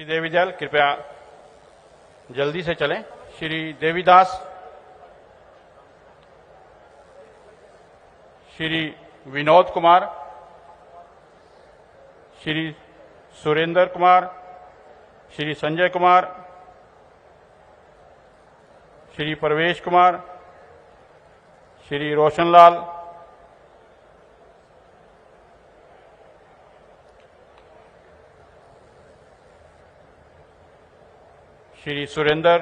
श्री देवीदयाल कृपया जल्दी से चलें। श्री देवीदास, श्री विनोद कुमार, श्री सुरेंद्र कुमार, श्री संजय कुमार, श्री परवेश कुमार, श्री रोशनलाल, श्री सुरेंद्र,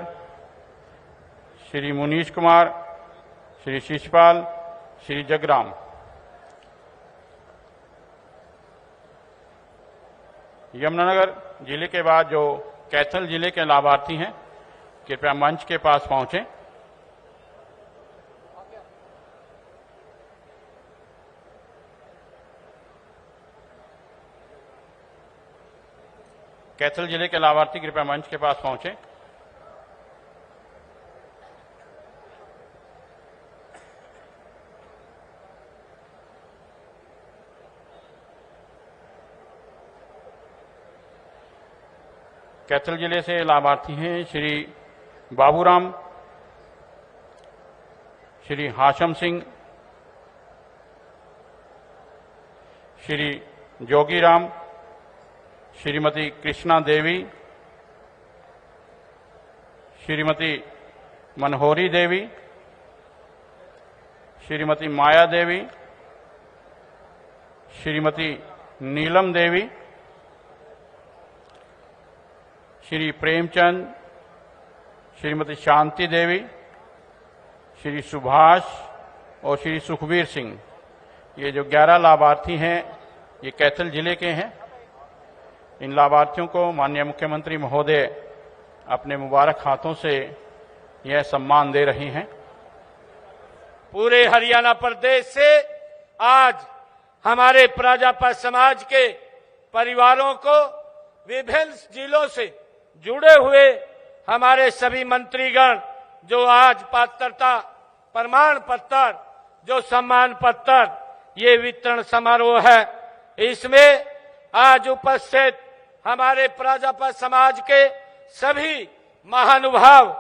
श्री मुनीश कुमार, श्री शिशपाल, श्री जगराम। यमुनानगर जिले के बाद जो कैथल जिले के लाभार्थी हैं कृपया मंच के पास पहुंचें। कैथल जिले के लाभार्थी कृपया मंच के पास पहुंचें। कैथल जिले से लाभार्थी हैं श्री बाबूराम, श्री हाशम सिंह, श्री जोगीराम, श्रीमती कृष्णा देवी, श्रीमती मनोहरी देवी, श्रीमती माया देवी, श्रीमती नीलम देवी, श्री प्रेमचंद, श्रीमती शांति देवी, श्री सुभाष और श्री सुखबीर सिंह। ये जो 11 लाभार्थी हैं ये कैथल जिले के हैं। इन लाभार्थियों को माननीय मुख्यमंत्री महोदय अपने मुबारक हाथों से यह सम्मान दे रही हैं। पूरे हरियाणा प्रदेश से आज हमारे प्रजापति समाज के परिवारों को विभिन्न जिलों से जुड़े हुए हमारे सभी मंत्रीगण जो आज पात्रता प्रमाण पत्र, जो सम्मान पत्र, ये वितरण समारोह है, इसमें आज उपस्थित हमारे प्रजापति समाज के सभी महानुभाव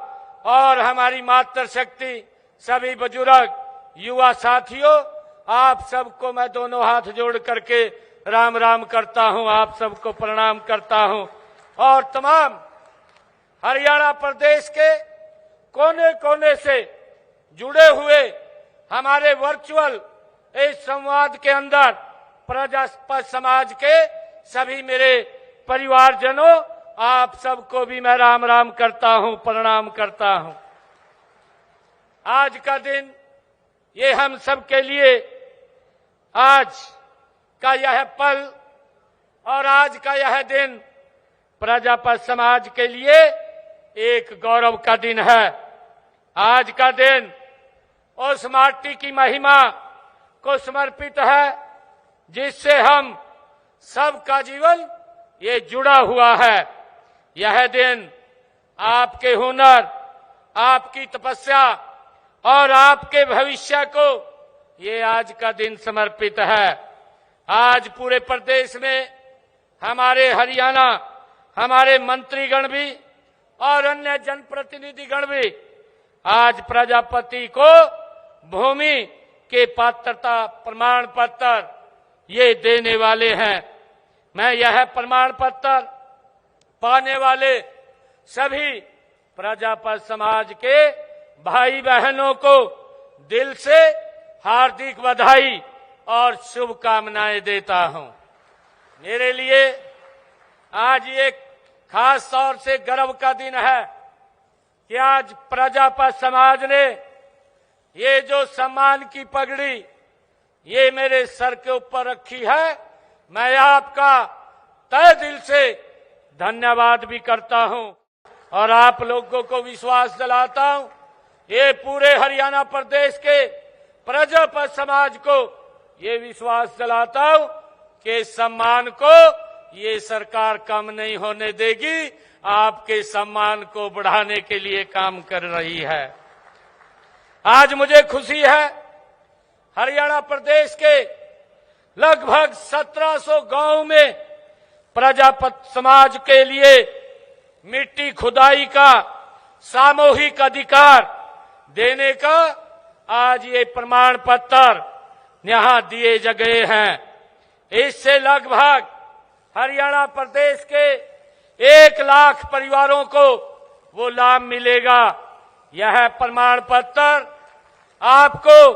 और हमारी मातृशक्ति, सभी बुजुर्ग, युवा साथियों, आप सबको मैं दोनों हाथ जोड़ करके राम राम करता हूं, आप सबको प्रणाम करता हूं। और तमाम हरियाणा प्रदेश के कोने कोने से जुड़े हुए हमारे वर्चुअल इस संवाद के अंदर प्रजापति समाज के सभी मेरे परिवारजनों, आप सबको भी मैं राम राम करता हूं, प्रणाम करता हूं। आज का दिन ये हम सब के लिए आज का यह पल और आज का यह दिन प्रजापति समाज के लिए एक गौरव का दिन है। आज का दिन उस माटी की महिमा को समर्पित है जिससे हम सबका जीवन ये जुड़ा हुआ है। यह दिन आपके हुनर, आपकी तपस्या और आपके भविष्य को ये आज का दिन समर्पित है। आज पूरे प्रदेश में हमारे हरियाणा, हमारे मंत्रीगण भी और अन्य जनप्रतिनिधिगण भी आज प्रजापति को भूमि के पात्रता प्रमाण पत्र ये देने वाले हैं। मैं यह प्रमाण पत्र पाने वाले सभी प्रजापति समाज के भाई बहनों को दिल से हार्दिक बधाई और शुभकामनाएं देता हूं। मेरे लिए आज ये खास तौर से गर्व का दिन है कि आज प्रजापति समाज ने ये जो सम्मान की पगड़ी ये मेरे सर के ऊपर रखी है, मैं आपका तहे दिल से धन्यवाद भी करता हूं और आप लोगों को विश्वास दिलाता हूं, ये पूरे हरियाणा प्रदेश के प्रजापति समाज को ये विश्वास दिलाता हूं कि इस सम्मान को ये सरकार कम नहीं होने देगी, आपके सम्मान को बढ़ाने के लिए काम कर रही है। आज मुझे खुशी है हरियाणा प्रदेश के लगभग 1700 गांव में प्रजापति समाज के लिए मिट्टी खुदाई का सामूहिक अधिकार देने का आज ये प्रमाण पत्र यहां दिए गए हैं। इससे लगभग हरियाणा प्रदेश के 1 लाख परिवारों को वो लाभ मिलेगा। यह प्रमाण पत्र आपको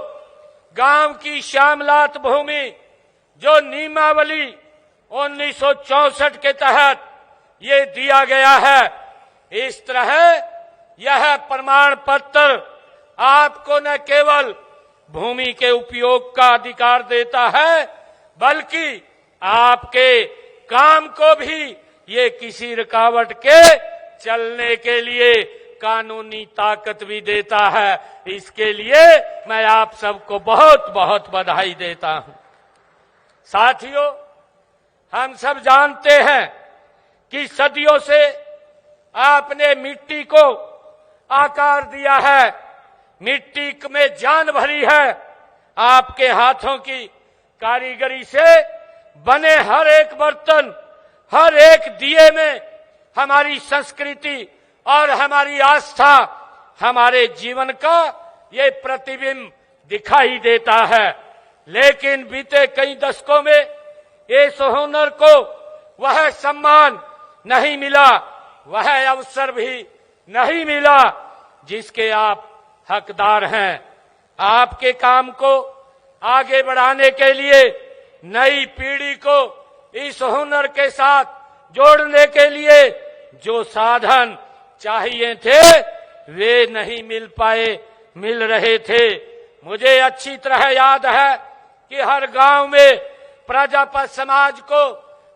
गांव की श्यामलात भूमि जो नियमावली 1964 के तहत ये दिया गया है, इस तरह यह प्रमाण पत्र आपको न केवल भूमि के उपयोग का अधिकार देता है, बल्कि आपके काम को भी ये किसी रुकावट के चलने के लिए कानूनी ताकत भी देता है। इसके लिए मैं आप सबको बहुत बहुत बधाई देता हूं। साथियों, हम सब जानते हैं कि सदियों से आपने मिट्टी को आकार दिया है, मिट्टी में जान भरी है। आपके हाथों की कारीगरी से बने हर एक बर्तन, हर एक दिए में हमारी संस्कृति और हमारी आस्था, हमारे जीवन का ये प्रतिबिंब दिखाई देता है। लेकिन बीते कई दशकों में इस हुनर को वह सम्मान नहीं मिला, वह अवसर भी नहीं मिला जिसके आप हकदार हैं। आपके काम को आगे बढ़ाने के लिए नई पीढ़ी को इस हुनर के साथ जोड़ने के लिए जो साधन चाहिए थे वे नहीं मिल पाए, मिल रहे थे। मुझे अच्छी तरह याद है कि हर गांव में प्रजापत समाज को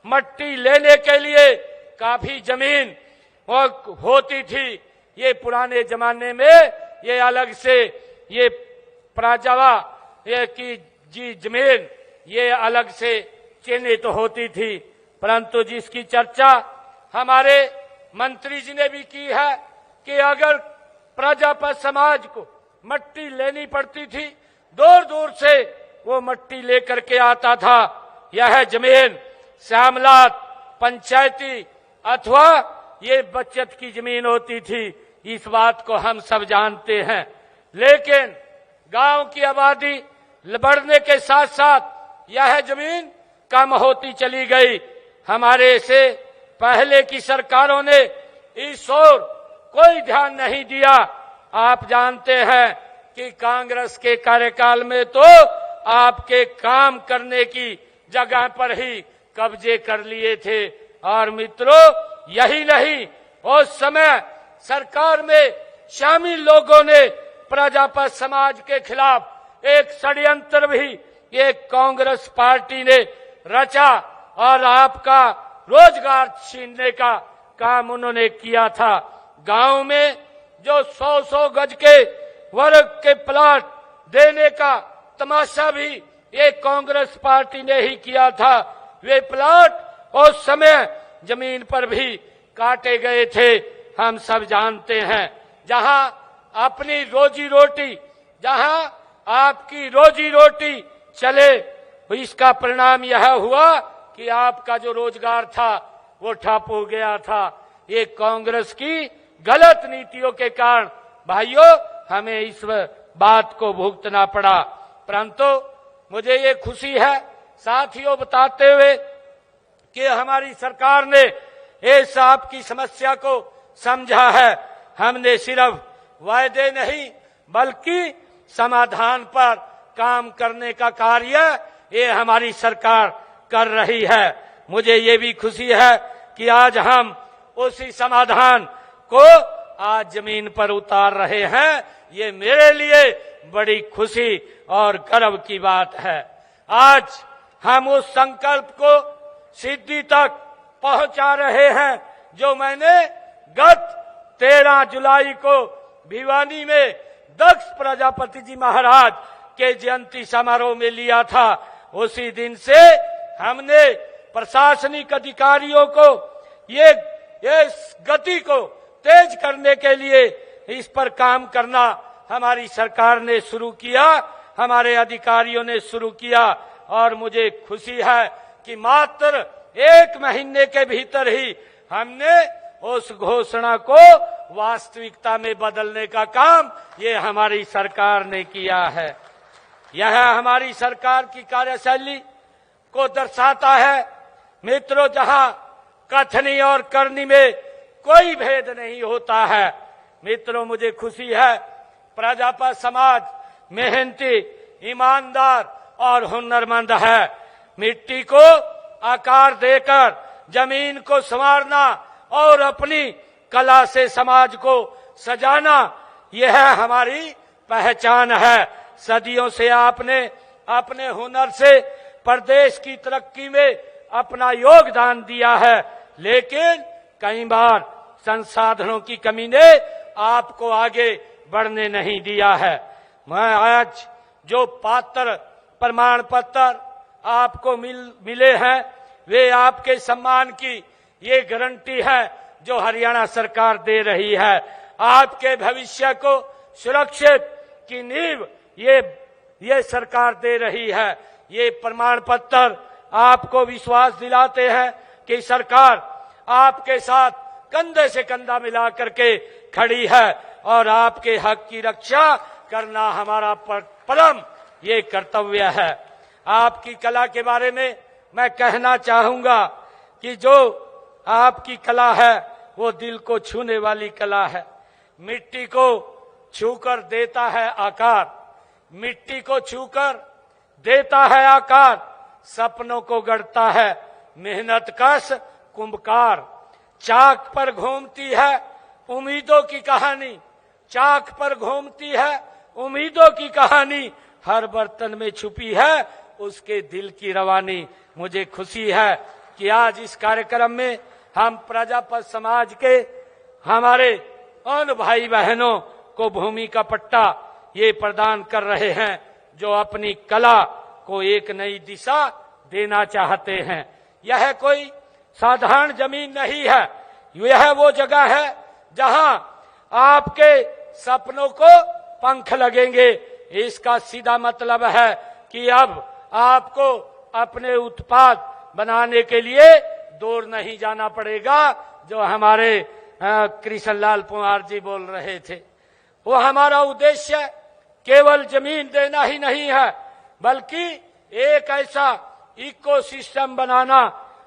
मट्टी लेने के लिए काफी जमीन होती थी। ये पुराने जमाने में ये अलग से ये प्राजवा ये की जी जमीन ये अलग से चिन्हित होती थी, परंतु जिसकी चर्चा हमारे मंत्री जी ने भी की है कि अगर प्रजापत समाज को मट्टी लेनी पड़ती थी, दूर दूर से वो मट्टी लेकर के आता था। यह जमीन श्यामलात पंचायती अथवा ये बचत की जमीन होती थी, इस बात को हम सब जानते हैं। लेकिन गांव की आबादी बढ़ने के साथ साथ यह जमीन कम होती चली गई। हमारे से पहले की सरकारों ने इस ओर कोई ध्यान नहीं दिया। आप जानते हैं कि कांग्रेस के कार्यकाल में तो आपके काम करने की जगह पर ही कब्जे कर लिए थे। और मित्रों, यही नहीं, उस समय सरकार में शामिल लोगों ने प्रजापत समाज के खिलाफ एक षड्यंत्र भी एक कांग्रेस पार्टी ने रचा और आपका रोजगार छीनने का काम उन्होंने किया था। गांव में जो 100-100 गज के वर्ग के प्लाट देने का तमाशा भी एक कांग्रेस पार्टी ने ही किया था। वे प्लाट उस समय जमीन पर भी काटे गए थे, हम सब जानते हैं। जहां अपनी रोजी रोटी, जहां आपकी रोजी रोटी चले, इसका परिणाम यह हुआ कि आपका जो रोजगार था वो ठप हो गया था। ये कांग्रेस की गलत नीतियों के कारण भाइयों हमें इस बात को भुगतना पड़ा। परंतु मुझे ये खुशी है साथियों बताते हुए कि हमारी सरकार ने इस आपकी समस्या को समझा है। हमने सिर्फ वायदे नहीं बल्कि समाधान पर काम करने का कार्य ये हमारी सरकार कर रही है। मुझे ये भी खुशी है कि आज हम उसी समाधान को आज जमीन पर उतार रहे हैं। ये मेरे लिए बड़ी खुशी और गर्व की बात है। आज हम उस संकल्प को सिद्धि तक पहुंचा रहे हैं जो मैंने गत 13 जुलाई को भिवानी में दक्ष प्रजापति जी महाराज के जयंती समारोह में लिया था। उसी दिन से हमने प्रशासनिक अधिकारियों को ये गति को तेज करने के लिए इस पर काम करना हमारी सरकार ने शुरू किया, हमारे अधिकारियों ने शुरू किया। और मुझे खुशी है कि मात्र 1 महीने के भीतर ही हमने उस घोषणा को वास्तविकता में बदलने का काम ये हमारी सरकार ने किया है। यह हमारी सरकार की कार्यशैली को दर्शाता है। मित्रों, जहां कथनी और करनी में कोई भेद नहीं होता है। मित्रों, मुझे खुशी है प्रजापा समाज मेहनती, ईमानदार और हुनरमंद है। मिट्टी को आकार देकर जमीन को संवारना और अपनी कला से समाज को सजाना, यह हमारी पहचान है। सदियों से आपने अपने हुनर से प्रदेश की तरक्की में अपना योगदान दिया है, लेकिन कई बार संसाधनों की कमी ने आपको आगे बढ़ने नहीं दिया है। मैं आज जो पात्र प्रमाण पत्र आपको मिले हैं, वे आपके सम्मान की ये गारंटी है जो हरियाणा सरकार दे रही है। आपके भविष्य को सुरक्षित की नींव ये सरकार दे रही है। ये प्रमाण पत्र आपको विश्वास दिलाते हैं कि सरकार आपके साथ कंधे से कंधा मिला करके खड़ी है और आपके हक की रक्षा करना हमारा परम ये कर्तव्य है। आपकी कला के बारे में मैं कहना चाहूंगा कि जो आपकी कला है वो दिल को छूने वाली कला है। मिट्टी को छूकर देता है आकार, मिट्टी को छूकर देता है आकार, सपनों को गढ़ता है मेहनत कश कुंभकार। चाक पर घूमती है उम्मीदों की कहानी, चाक पर घूमती है उम्मीदों की कहानी, हर बर्तन में छुपी है उसके दिल की रवानी। मुझे खुशी है कि आज इस कार्यक्रम में हम प्रजापत समाज के हमारे उन भाई बहनों को भूमि का पट्टा ये प्रदान कर रहे हैं जो अपनी कला को एक नई दिशा देना चाहते हैं। यह कोई साधारण जमीन नहीं है, यह वो जगह है जहां आपके सपनों को पंख लगेंगे। इसका सीधा मतलब है कि अब आपको अपने उत्पाद बनाने के लिए दूर नहीं जाना पड़ेगा, जो हमारे कृष्ण लाल पुंवार जी बोल रहे थे। वो हमारा उद्देश्य केवल जमीन देना ही नहीं है, बल्कि एक ऐसा इकोसिस्टम बनाना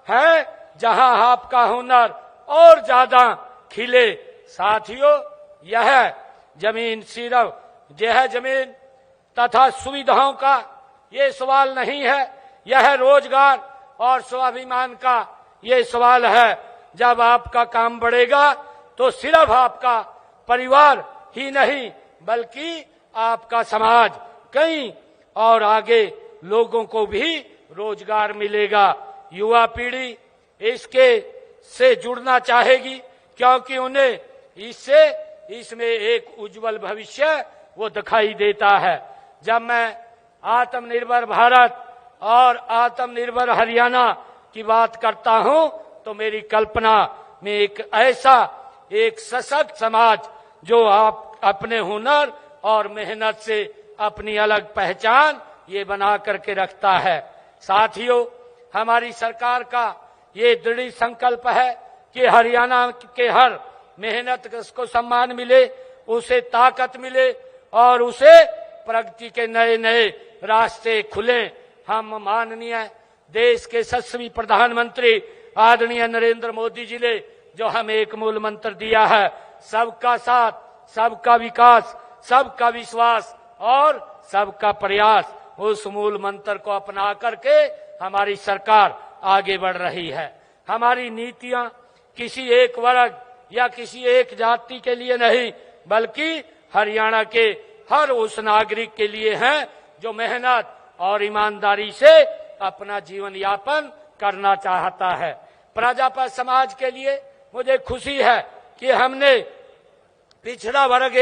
है जहां आपका हुनर और ज्यादा खिले। साथियों, यह जमीन सिर्फ यह जमीन तथा सुविधाओं का ये सवाल नहीं है, यह रोजगार और स्वाभिमान का ये सवाल है। जब आपका काम बढ़ेगा तो सिर्फ आपका परिवार ही नहीं बल्कि आपका समाज, कई और आगे लोगों को भी रोजगार मिलेगा। युवा पीढ़ी इसके से जुड़ना चाहेगी क्योंकि उन्हें इसमें एक उज्जवल भविष्य वो दिखाई देता है। जब मैं आत्मनिर्भर भारत और आत्मनिर्भर हरियाणा की बात करता हूं तो मेरी कल्पना में एक सशक्त समाज जो आप अपने हुनर और मेहनत से अपनी अलग पहचान ये बना करके रखता है। साथियों, हमारी सरकार का ये दृढ़ संकल्प है कि हरियाणा के हर मेहनत को सम्मान मिले, उसे ताकत मिले और उसे प्रगति के नए नए रास्ते खुले। हम माननीय देश के यशस्वी प्रधानमंत्री आदरणीय नरेंद्र मोदी जी ने जो हमें एक मूल मंत्र दिया है, सबका साथ, सबका विकास, सबका विश्वास और सबका प्रयास, उस मूल मंत्र को अपना करके हमारी सरकार आगे बढ़ रही है। हमारी नीतियां किसी एक वर्ग या किसी एक जाति के लिए नहीं बल्कि हरियाणा के हर उस नागरिक के लिए हैं जो मेहनत और ईमानदारी से अपना जीवन यापन करना चाहता है। प्रजापत समाज के लिए मुझे खुशी है कि हमने पिछड़ा वर्ग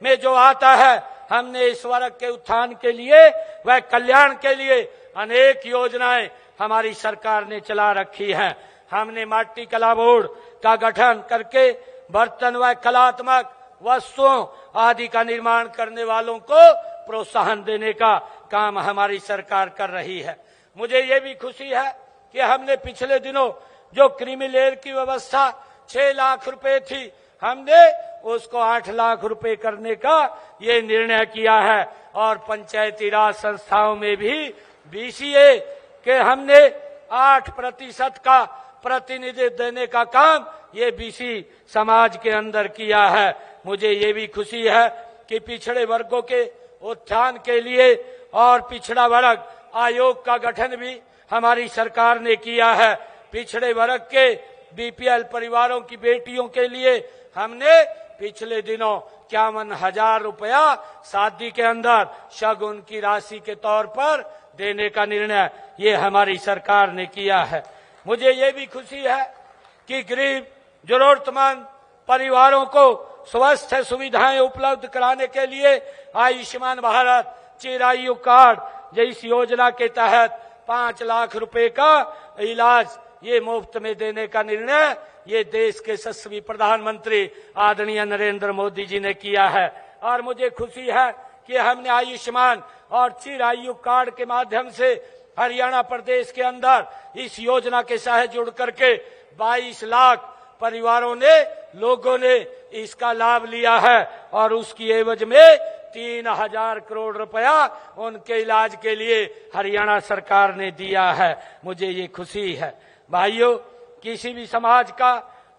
में जो आता है, हमने इस वर्ग के उत्थान के लिए व कल्याण के लिए अनेक योजनाएं हमारी सरकार ने चला रखी हैं। हमने माटी कला बोर्ड का गठन करके बर्तन व कलात्मक वस्तुओं आदि का निर्माण करने वालों को प्रोत्साहन देने का काम हमारी सरकार कर रही है। मुझे ये भी खुशी है कि हमने पिछले दिनों जो क्रीमी लेयर की व्यवस्था 6 लाख रुपए थी, हमने उसको 8 लाख रुपए करने का ये निर्णय किया है। और पंचायती राज संस्थाओं में भी बीसीए के हमने 8% का प्रतिनिधित्व देने का काम ये बीसी समाज के अंदर किया है। मुझे ये भी खुशी है कि पिछड़े वर्गों के उत्थान के लिए और पिछड़ा वर्ग आयोग का गठन भी हमारी सरकार ने किया है। पिछड़े वर्ग के बीपीएल परिवारों की बेटियों के लिए हमने पिछले दिनों 51,000 रुपया शादी के अंदर शगुन की राशि के तौर पर देने का निर्णय ये हमारी सरकार ने किया है। मुझे ये भी खुशी है कि गरीब जरूरतमंद परिवारों को स्वास्थ्य सुविधाएं उपलब्ध कराने के लिए आयुष्मान भारत चिरायु कार्ड जैसी योजना के तहत 5 लाख रुपए का इलाज ये मुफ्त में देने का निर्णय ये देश के यशस्वी प्रधानमंत्री आदरणीय नरेंद्र मोदी जी ने किया है। और मुझे खुशी है कि हमने आयुष्मान और चिरायु कार्ड के माध्यम से हरियाणा प्रदेश के अंदर इस योजना के साथ जुड़ करके 22 लाख परिवारों ने लोगों ने इसका लाभ लिया है और उसकी एवज में 3,000 करोड़ रुपया उनके इलाज के लिए हरियाणा सरकार ने दिया है। मुझे ये खुशी है। भाइयों, किसी भी समाज का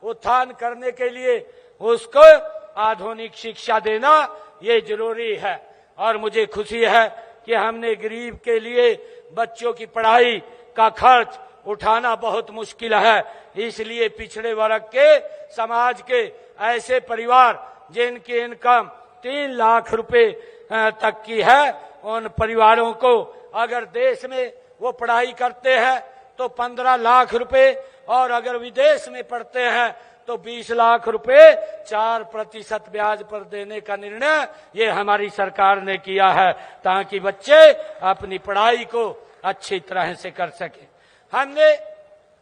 उत्थान करने के लिए उसको आधुनिक शिक्षा देना ये जरूरी है। और मुझे खुशी है कि हमने गरीब के लिए बच्चों की पढ़ाई का खर्च उठाना बहुत मुश्किल है, इसलिए पिछड़े वर्ग के समाज के ऐसे परिवार जिनकी इनकम 3 लाख रुपए तक की है, उन परिवारों को अगर देश में वो पढ़ाई करते हैं तो 15 लाख रुपए और अगर विदेश में पढ़ते हैं तो 20 लाख रुपए 4% ब्याज पर देने का निर्णय ये हमारी सरकार ने किया है, ताकि बच्चे अपनी पढ़ाई को अच्छी तरह से कर सके। हमने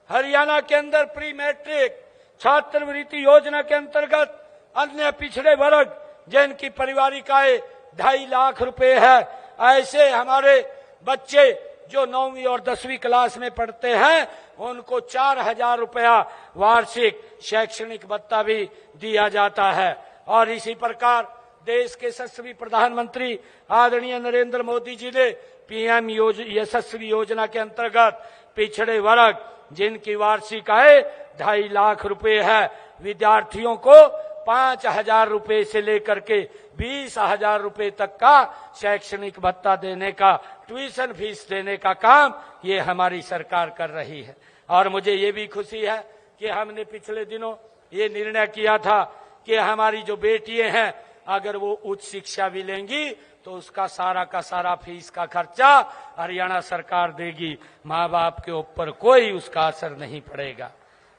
हरियाणा के अंदर प्री मैट्रिक छात्रवृत्ति योजना के अंतर्गत अन्य पिछड़े वर्ग जिनकी पारिवारिक आय 2.5 लाख रुपए है, ऐसे हमारे बच्चे जो 9वीं और 10वीं क्लास में पढ़ते हैं उनको 4,000 रुपया वार्षिक शैक्षणिक भत्ता भी दिया जाता है। और इसी प्रकार देश के यशस्वी प्रधानमंत्री आदरणीय नरेंद्र मोदी जी ने पीएम यशस्वी योजना के अंतर्गत पिछड़े वर्ग जिनकी वार्षिक आय 2.5 लाख रुपए है, विद्यार्थियों को 5,000 रुपए से लेकर के 20,000 रुपए तक का शैक्षणिक भत्ता देने का, ट्यूशन फीस देने का काम ये हमारी सरकार कर रही है। और मुझे ये भी खुशी है कि हमने पिछले दिनों ये निर्णय किया था कि हमारी जो बेटियां हैं अगर वो उच्च शिक्षा भी लेंगी तो उसका सारा का सारा फीस का खर्चा हरियाणा सरकार देगी, माँ बाप के ऊपर कोई उसका असर नहीं पड़ेगा।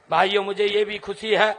भाइयों, मुझे ये भी खुशी है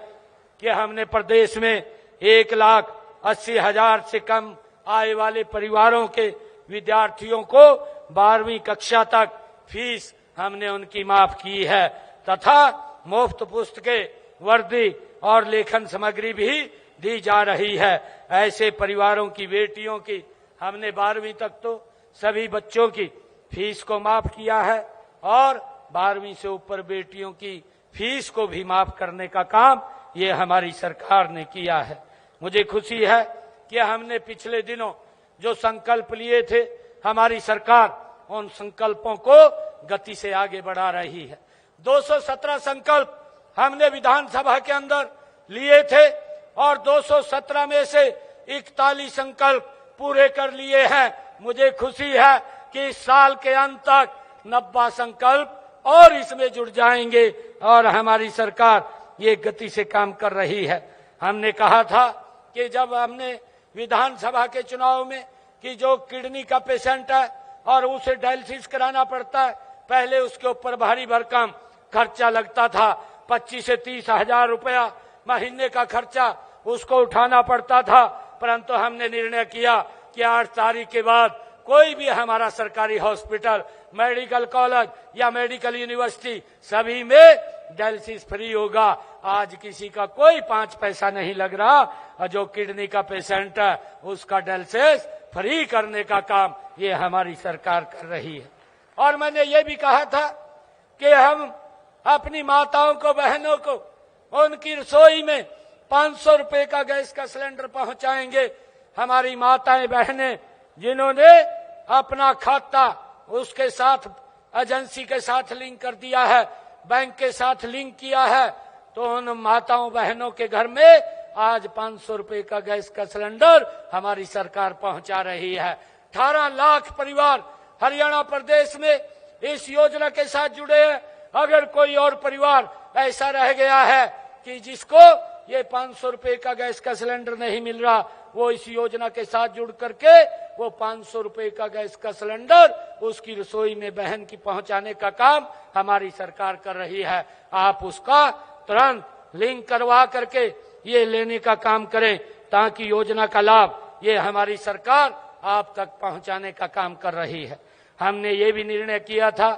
कि हमने प्रदेश में 1,80,000 से कम आय वाले परिवारों के विद्यार्थियों को 12वीं कक्षा तक फीस हमने उनकी माफ की है तथा मुफ्त पुस्तकें, वर्दी और लेखन सामग्री भी दी जा रही है। ऐसे परिवारों की बेटियों की हमने 12वीं तक तो सभी बच्चों की फीस को माफ किया है और 12वीं से ऊपर बेटियों की फीस को भी माफ करने का काम ये हमारी सरकार ने किया है। मुझे खुशी है कि हमने पिछले दिनों जो संकल्प लिए थे, हमारी सरकार उन संकल्पों को गति से आगे बढ़ा रही है। 217 संकल्प हमने विधानसभा के अंदर लिए थे और 217 में से 41 संकल्प पूरे कर लिए हैं। मुझे खुशी है कि इस साल के अंत तक 90 संकल्प और इसमें जुड़ जाएंगे और हमारी सरकार ये गति से काम कर रही है। हमने कहा था कि जब हमने विधानसभा के चुनाव में कि जो किडनी का पेशेंट है और उसे डायलिसिस कराना पड़ता है, पहले उसके ऊपर भारी भरकम खर्चा लगता था, 25 से 30 हजार रुपया महीने का खर्चा उसको उठाना पड़ता था। परंतु हमने निर्णय किया कि 8 तारीख के बाद कोई भी हमारा सरकारी हॉस्पिटल, मेडिकल कॉलेज या मेडिकल यूनिवर्सिटी सभी में डायलिसिस फ्री होगा। आज किसी का कोई 5 पैसा नहीं लग रहा और जो किडनी का पेशेंट है उसका डायलिसिस फ्री करने का काम ये हमारी सरकार कर रही है। और मैंने ये भी कहा था कि हम अपनी माताओं को, बहनों को उनकी रसोई में 500 रुपए का गैस का सिलेंडर पहुंचाएंगे। हमारी माताएं बहनें जिन्होंने अपना खाता उसके साथ एजेंसी के साथ लिंक कर दिया है, बैंक के साथ लिंक किया है, तो उन माताओं बहनों के घर में आज 500 रुपए का गैस का सिलेंडर हमारी सरकार पहुंचा रही है। 18 लाख परिवार हरियाणा प्रदेश में इस योजना के साथ जुड़े हैं। अगर कोई और परिवार ऐसा रह गया है कि जिसको ये 500 रुपए का गैस का सिलेंडर नहीं मिल रहा, वो इस योजना के साथ जुड़ करके वो 500 रुपए का गैस का सिलेंडर उसकी रसोई में बहन की पहुंचाने का काम हमारी सरकार कर रही है। आप उसका तुरंत लिंक करवा करके ये लेने का काम करें, ताकि योजना का लाभ ये हमारी सरकार आप तक पहुंचाने का काम कर रही है। हमने ये भी निर्णय किया था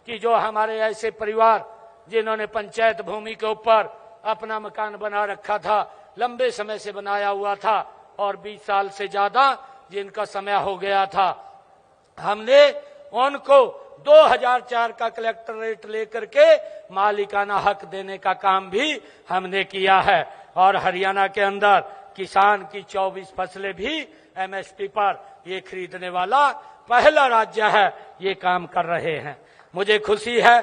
कि जो हमारे ऐसे परिवार जिन्होंने पंचायत भूमि के ऊपर अपना मकान बना रखा था, लंबे समय से बनाया हुआ था और 20 साल से ज्यादा जिनका समय हो गया था, हमने उनको 2004 का कलेक्टर रेट लेकर के मालिकाना हक देने का काम भी हमने किया है। और हरियाणा के अंदर किसान की 24 फसलें भी एमएसपी पर ये खरीदने वाला पहला राज्य है, ये काम कर रहे हैं। मुझे खुशी है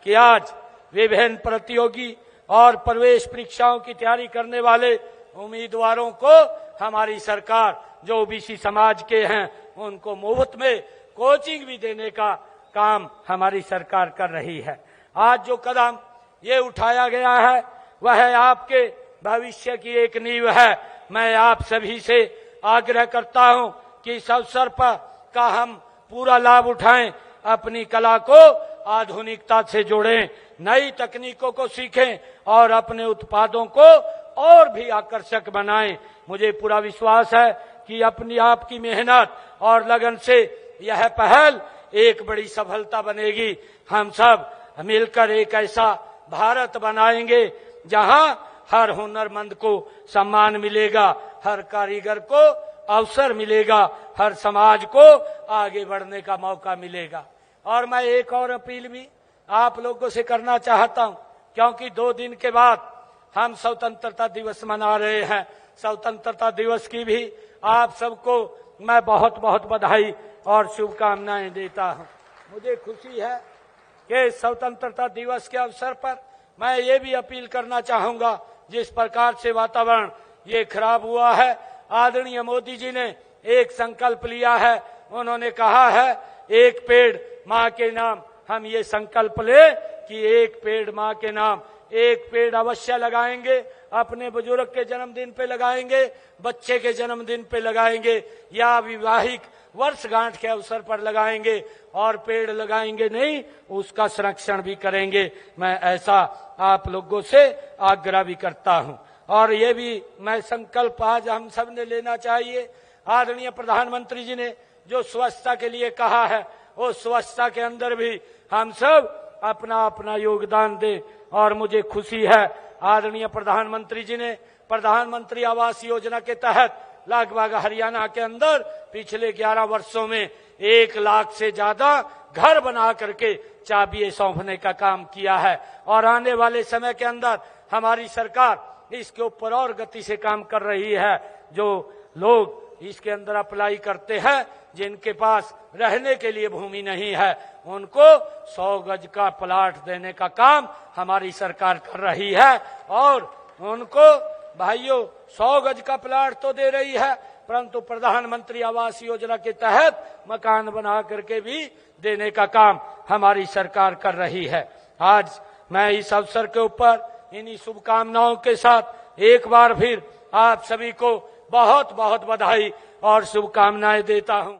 कि आज विभिन्न प्रतियोगी और प्रवेश परीक्षाओं की तैयारी करने वाले उम्मीदवारों को हमारी सरकार जो ओबीसी समाज के हैं उनको मुफ्त में कोचिंग भी देने का काम हमारी सरकार कर रही है। आज जो कदम ये उठाया गया है वह आपके भविष्य की एक नींव है। मैं आप सभी से आग्रह करता हूं कि इस अवसर पर का हम पूरा लाभ उठाएं, अपनी कला को आधुनिकता से जोड़ें, नई तकनीकों को सीखें और अपने उत्पादों को और भी आकर्षक बनाएं। मुझे पूरा विश्वास है कि अपनी आपकी मेहनत और लगन से यह पहल एक बड़ी सफलता बनेगी। हम सब मिलकर एक ऐसा भारत बनाएंगे जहां हर हुनरमंद को सम्मान मिलेगा, हर कारीगर को अवसर मिलेगा, हर समाज को आगे बढ़ने का मौका मिलेगा। और मैं एक और अपील भी आप लोगों से करना चाहता हूं, क्योंकि 2 दिन के बाद हम स्वतंत्रता दिवस मना रहे हैं। स्वतंत्रता दिवस की भी आप सबको मैं बहुत बहुत बधाई और शुभकामनाएं देता हूं। मुझे खुशी है कि स्वतंत्रता दिवस के अवसर पर मैं ये भी अपील करना चाहूंगा, जिस प्रकार से वातावरण ये खराब हुआ है, आदरणीय मोदी जी ने एक संकल्प लिया है। उन्होंने कहा है एक पेड़ माँ के नाम। हम ये संकल्प ले कि एक पेड़ माँ के नाम, एक पेड़ अवश्य लगाएंगे। अपने बुजुर्ग के जन्मदिन पे लगाएंगे, बच्चे के जन्मदिन पे लगाएंगे या विवाहिक वर्षगांठ के अवसर पर लगाएंगे। और पेड़ लगाएंगे नहीं, उसका संरक्षण भी करेंगे। मैं ऐसा आप लोगों से आग्रह भी करता हूं। और ये भी मैं संकल्प आज हम सब ने लेना चाहिए। आदरणीय प्रधानमंत्री जी ने जो स्वच्छता के लिए कहा है, वो स्वच्छता के अंदर भी हम सब अपना अपना योगदान दें। और मुझे खुशी है आदरणीय प्रधानमंत्री जी ने प्रधानमंत्री आवास योजना के तहत लगभग हरियाणा के अंदर पिछले 11 वर्षों में 1 लाख से ज्यादा घर बना करके चाबियां सौंपने का काम किया है। और आने वाले समय के अंदर हमारी सरकार इसके ऊपर और गति से काम कर रही है। जो लोग इसके अंदर अप्लाई करते हैं, जिनके पास रहने के लिए भूमि नहीं है, उनको 100 गज का प्लाट देने का काम हमारी सरकार कर रही है। और उनको भाइयों 100 गज का प्लाट तो दे रही है, परंतु प्रधानमंत्री आवास योजना के तहत मकान बना करके भी देने का काम हमारी सरकार कर रही है। आज मैं इस अवसर के ऊपर इन्हीं शुभकामनाओं के साथ एक बार फिर आप सभी को बहुत बहुत बधाई और शुभकामनाएं देता हूं।